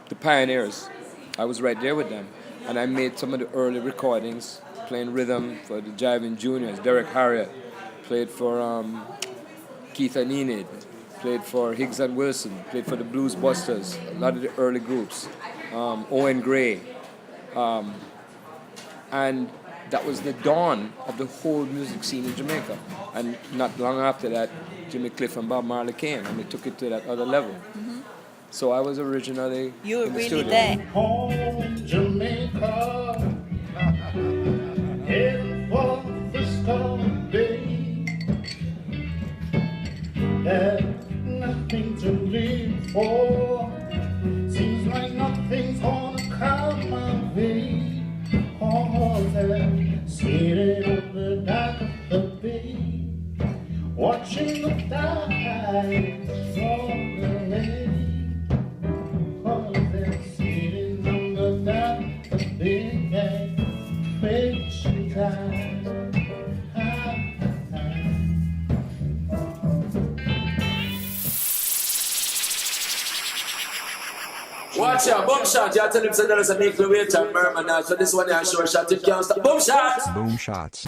the pioneers. I was right there with them, and I made some of the early recordings, playing rhythm for the Jiving Juniors. Derek Harriott played for Keith and Enid, played for Higgs and Wilson, played for the Blues Busters, a lot of the early groups, Owen Gray, and that was the dawn of the whole music scene in Jamaica. And not long after that, Jimmy Cliff and Bob Marley came, and they took it to that other level. So I was originally You were in the really studio. there. Home, Jamaica, heading for Frisco Bay. There's nothing to live for. Seems like nothing's gonna come my way. Oh, they're sitting on the dock of the bay, watching the tide roll away. Oh, they're sitting on the dock of the bay, patient time. Watch out, boom shot. You tell him say there is a make weight and Merman now. So this one here short shot, it can't stop. Boom shot! Boom shots.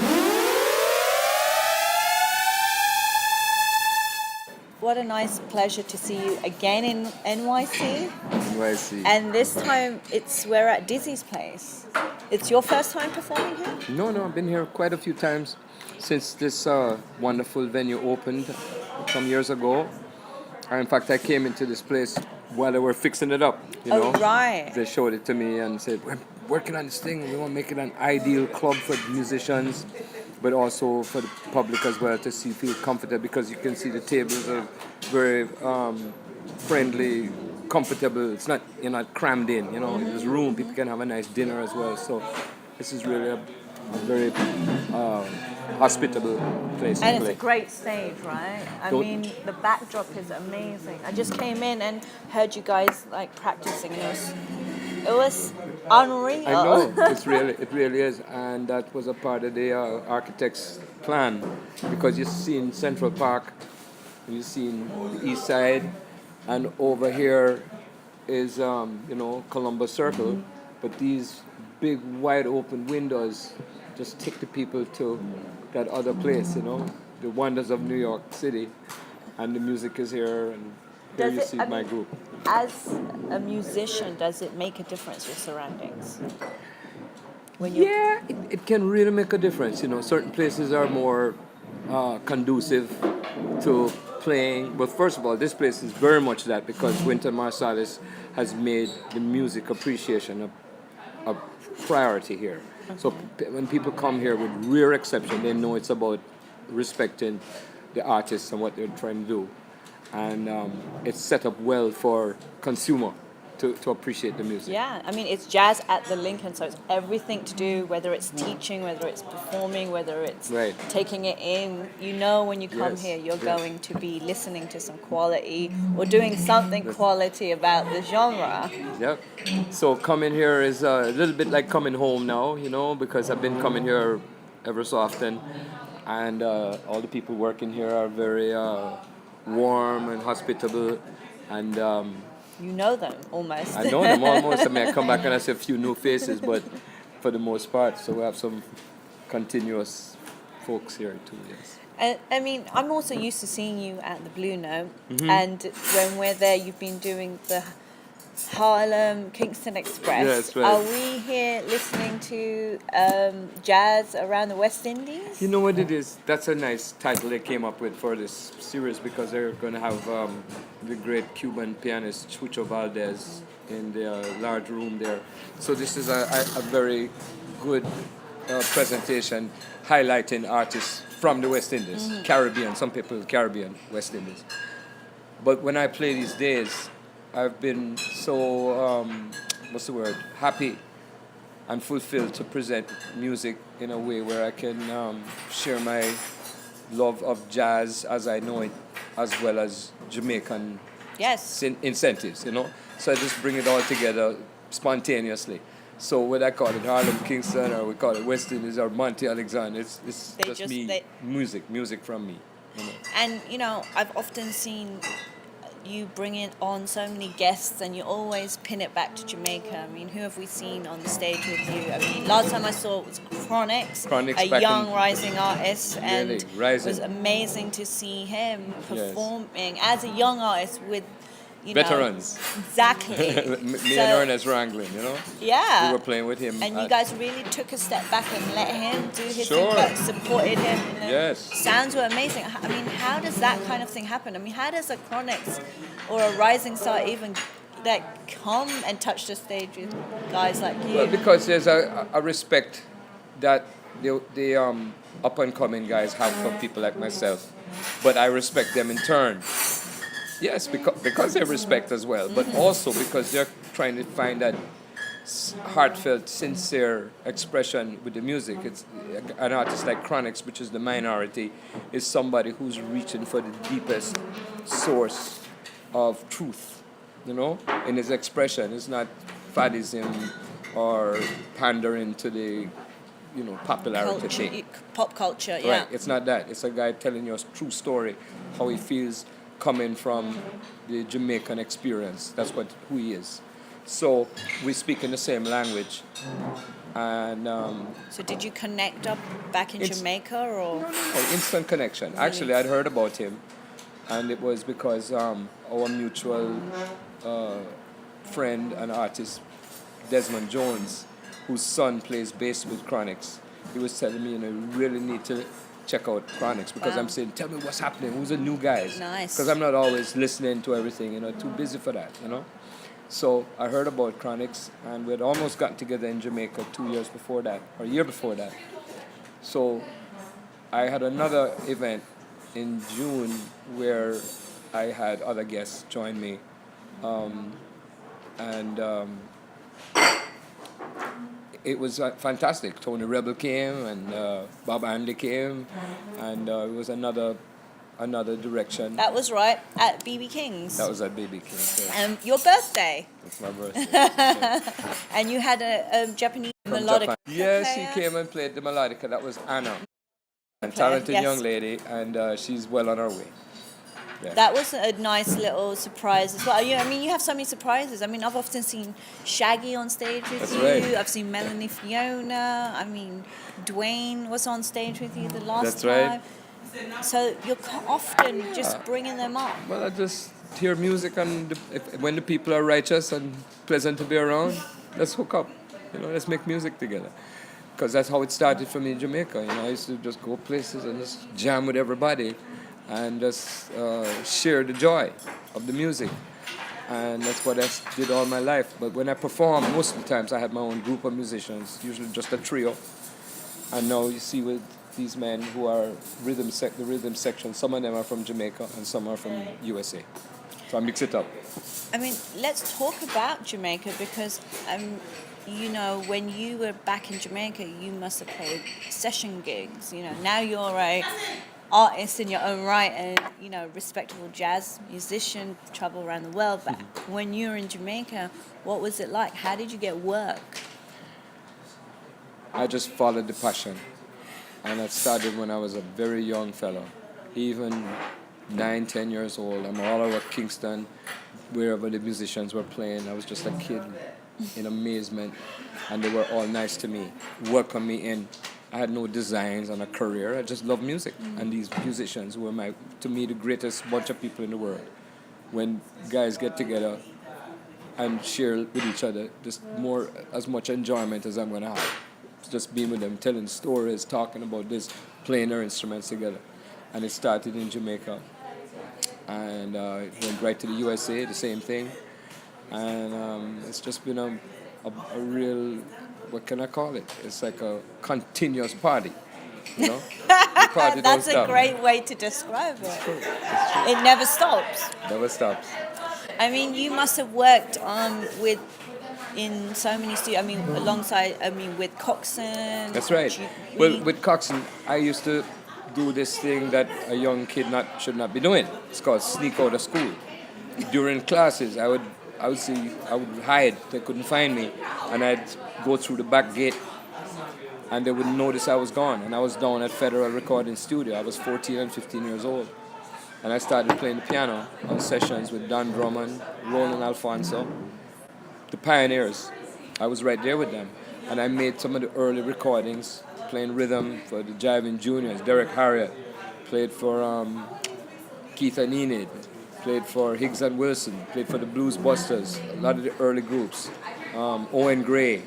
What a nice pleasure to see you again in NYC. NYC. And this time we're at Dizzy's place. It's your first time performing here? No, I've been here quite a few times since this wonderful venue opened some years ago. In fact, I came into this place while they were fixing it up. You know? Right. They showed it to me and said, "We're working on this thing. We want to make it an ideal club for musicians, but also for the public as well to feel comfortable, because you can see the tables are very friendly, comfortable. It's not, you're not crammed in. You know, there's room. People can have a nice dinner as well. So this is really a very hospitable place And to play. it's a great stage, right? I Don't- mean, the backdrop is amazing. I just came in and heard you guys like practicing. It was unreal. I know, it really is, and that was a part of the architect's plan, because you've seen Central Park, you've seen the East Side, and over here is Columbus Circle, but these big wide open windows just take the people to that other place, the wonders of New York City, and the music is here, and here Does you it- see I my mean, group. As a musician, does it make a difference, your surroundings? When you Yeah, it can really make a difference. Certain places are more conducive to playing. But first of all, this place is very much that, because Wynton Marsalis has made the music appreciation a priority here. So when people come here, with rare exception, they know it's about respecting the artists and what they're trying to do. And it's set up well for consumer to appreciate the music. Yeah, I mean, it's jazz at the Lincoln, so it's everything to do, whether it's teaching, whether it's performing, whether it's Right. taking it in. You know, when you come Yes, here, you're yes. going to be listening to some quality or doing something quality about the genre. Yep. So coming here is a little bit like coming home now, because I've been coming here ever so often, and all the people working here are very warm and hospitable, and You know them almost. I know them almost. I mean, I come back and I see a few new faces, but for the most part, so we have some continuous folks here too. Yes. I mean, I'm also used to seeing you at the Blue Note, Mm-hmm. and when we're there, you've been doing the Harlem Kingston Express. Yeah, that's right. Are we here listening to jazz around the West Indies? You know what it is? That's a nice title they came up with for this series, because they're going to have the great Cuban pianist Chucho Valdez in the large room there. So this is a very good presentation highlighting artists from the West Indies, Caribbean, some people Caribbean, West Indies. But when I play these days, I've been so, happy and fulfilled to present music in a way where I can share my love of jazz as I know it, as well as Jamaican Yes. incentives, So I just bring it all together spontaneously. So whether I call it Harlem, Kingston, or we call it West Indies or Monty, Alexander, it's They just just- me, they- music from me. And, I've often seen you bring in on so many guests and you always pin it back to Jamaica. I mean, who have we seen on the stage with you? I mean, last time I saw it was chronixx, Chronixx a young rising artist, and Really, it rising. was amazing to see him Yes. performing as a young artist with, you Veterans. know, exactly. Me and Ernest wrangling, you know. Yeah. We were playing with him. And you guys really took a step back and let him do his Sure. thing, but supported him. And the Yes. sounds were amazing. I mean, how does that kind of thing happen? I mean, how does a chronixx or a rising star even like come and touch the stage with guys like you? Well, because there's a respect that the up and coming guys have for people like myself, but I respect them in turn. Yes, because they respect as well, but also because they're trying to find that heartfelt, sincere expression with the music. It's an artist like chronixx, which is the minority, is somebody who's reaching for the deepest source of truth, you know, in his expression. It's not faddism or pandering to the, you know, popularity thing. Pop culture, yeah. Right, it's not that. It's a guy telling you a true story, how he feels coming from the Jamaican experience. That's who he is. So we speak in the same language. And So did you connect up back in Jamaica or? instant connection. Actually, I'd heard about him, and it was because our mutual friend and artist, Desmond Jones, whose son plays bass with chronixx, he was telling me, you know, you really need to check out chronixx, because I'm saying, tell me what's happening, who's the new guys? Nice. Because I'm not always listening to everything, you know, too busy for that, you know. So I heard about chronixx, and we'd almost gotten together in Jamaica 2 years before that, or a year before that. So I had another event in June where I had other guests join me, and it was fantastic. Tony Rebel came, and Bob Andy came, and it was another direction. That was right, at BB King's. That was at BB King's. Yes. Your birthday. That's my birthday. Yeah. And you had a Japanese From melodica Japan. Yes, player. she came and played the melodica. That was Anna, a talented yes. young lady, and she's well on her way. Yeah. That was a nice little surprise as well. I mean, you have so many surprises. I mean, I've often seen Shaggy on stage with That's you. right. I've seen Melanie Fiona. I mean, Dwayne was on stage with you the last That's time. right. So you're often just bringing them up. Well, I just hear music, and when the people are righteous and pleasant to be around, let's hook up. You know, let's make music together. Because that's how it started for me in Jamaica. You know, I used to just go places and just jam with everybody, and just share the joy of the music. And that's what I did all my life. But when I perform, most of the times I had my own group of musicians, usually just a trio. And now you see with these men who are the rhythm section, some of them are from Jamaica and some are from USA. So I mix it up. I mean, let's talk about Jamaica, because, you know, when you were back in Jamaica, you must have played session gigs. You know, now you're a artist in your own right and, you know, respectable jazz musician, travel around the world. But when you were in Jamaica, what was it like? How did you get work? I just followed the passion. And it started when I was a very young fellow, even 9, 10 years old. I'm all over Kingston, wherever the musicians were playing. I was just a kid in amazement, and they were all nice to me, welcomed me in. I had no designs on a career. I just loved music, and these musicians were to me, the greatest bunch of people in the world. When guys get together and share with each other, just as much enjoyment as I'm going to have. Just being with them, telling stories, talking about this, playing their instruments together. And it started in Jamaica. And it went right to the USA, the same thing. And it's just been a real, what can I call it? It's like a continuous party, you know? The party don't That's a stop. great way to describe it. It's true. It's true. It never stops. Never stops. I mean, you must have worked in so many studios. I mean, with Coxsone. That's right. Well, with Coxsone, I used to do this thing that a young kid should not be doing. It's called sneak out of school. During classes, I would hide. They couldn't find me, and I'd go through the back gate, and they wouldn't notice I was gone. And I was down at Federal Recording Studio. I was 14 and 15 years old, And I started playing the piano on sessions with Don Drummond, Roland Alfonso, the pioneers. I was right there with them. And I made some of the early recordings, playing rhythm for the Jiving Juniors, Derek Harriott, played for Keith and Enid, played for Higgs and Wilson, played for the Blues Busters, a lot of the early groups, Owen Gray.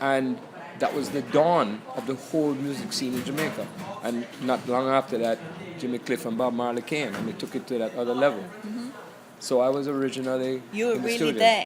And that was the dawn of the whole music scene in Jamaica. And not long after that, Jimmy Cliff and Bob Marley came, and they took it to that other level. So I was originally You were in the really studio. there